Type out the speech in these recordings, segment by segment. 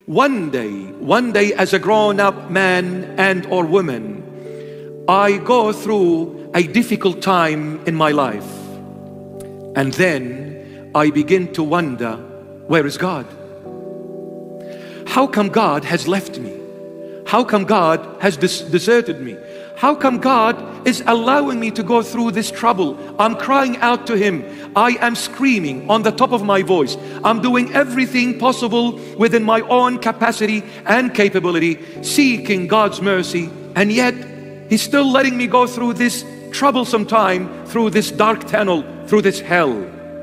One day as a grown-up man and or woman, I go through a difficult time in my life. And then I begin to wonder, where is God? How come God has left me? How come God has deserted me? How come God is allowing me to go through this trouble? I'm crying out to Him. I am screaming on the top of my voice. I'm doing everything possible within my own capacity and capability, seeking God's mercy. And yet, He's still letting me go through this troublesome time, through this dark tunnel, through this hell.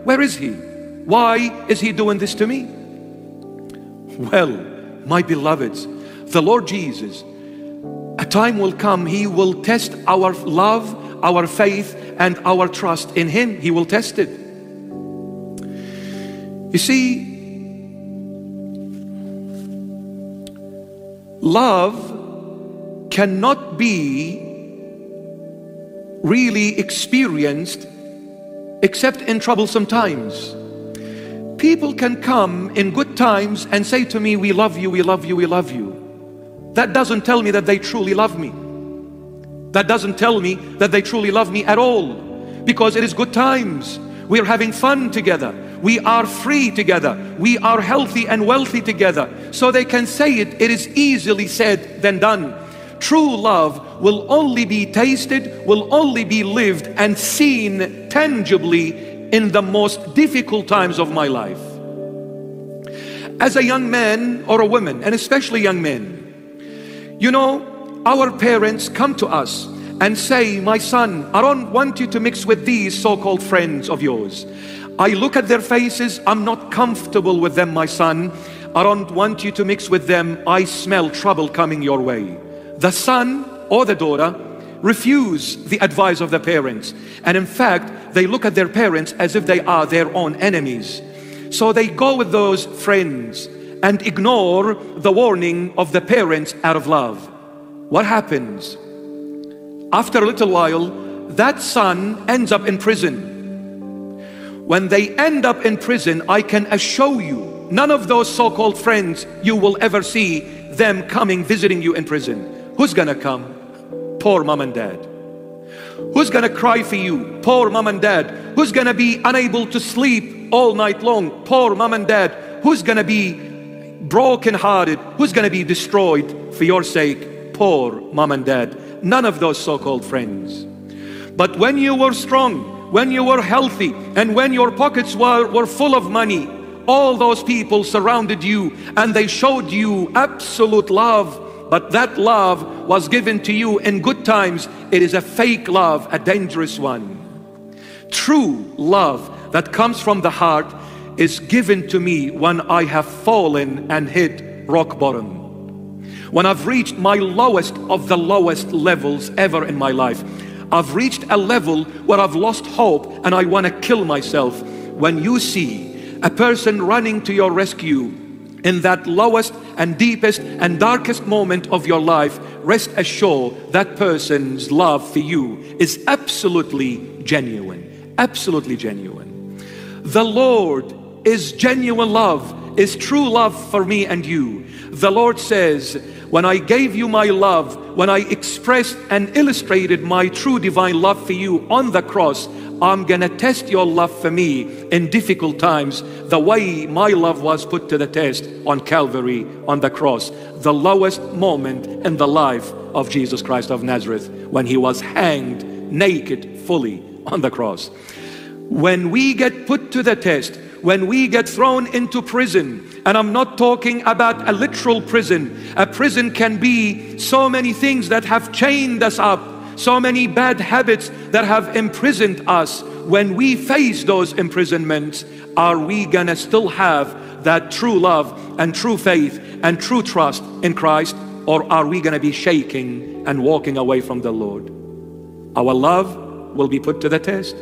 Where is He? Why is He doing this to me? Well, my beloveds, the Lord Jesus, a time will come, He will test our love, our faith, and our trust in Him. He will test it. You see, love cannot be really experienced except in troublesome times. People can come in good times and say to me, we love you, we love you, we love you. That doesn't tell me that they truly love me. That doesn't tell me that they truly love me at all. Because it is good times. We're having fun together. We are free together. We are healthy and wealthy together. So they can say it. It is easily said than done. True love will only be tasted, will only be lived and seen tangibly in the most difficult times of my life. As a young man or a woman, and especially young men, you know, our parents come to us and say, my son, I don't want you to mix with these so-called friends of yours. I look at their faces, I'm not comfortable with them, my son. I don't want you to mix with them. I smell trouble coming your way. The son or the daughter refuse the advice of the parents. And in fact, they look at their parents as if they are their own enemies. So they go with those friends and ignore the warning of the parents out of love. What happens? After a little while, that son ends up in prison. When they end up in prison, I can assure you, none of those so-called friends you will ever see them coming visiting you in prison. Who's gonna come? Poor mom and dad. Who's gonna cry for you? Poor mom and dad. Who's gonna be unable to sleep all night long? Poor mom and dad. Who's gonna be broken-hearted? Who's gonna be destroyed for your sake? Poor mom and dad. None of those so-called friends. But when you were strong, when you were healthy, and when your pockets were full of money, all those people surrounded you and they showed you absolute love. But that love was given to you in good times. It is a fake love, a dangerous one. True love that comes from the heart is given to me when I have fallen and hit rock bottom. When I've reached my lowest of the lowest levels ever in my life. I've reached a level where I've lost hope and I want to kill myself. When you see a person running to your rescue in that lowest and deepest and darkest moment of your life, rest assured that person's love for you is absolutely genuine. Absolutely genuine. The Lord is genuine love, is true love for me and you. The Lord says, when I gave you my love, when I expressed and illustrated my true divine love for you on the cross, I'm gonna test your love for me in difficult times, the way my love was put to the test on Calvary, on the cross, the lowest moment in the life of Jesus Christ of Nazareth, when He was hanged naked fully on the cross. When we get put to the test, when we get thrown into prison, and I'm not talking about a literal prison. A prison can be so many things that have chained us up, so many bad habits that have imprisoned us. When we face those imprisonments, are we gonna still have that true love and true faith and true trust in Christ? Or are we gonna be shaking and walking away from the Lord? Our love will be put to the test.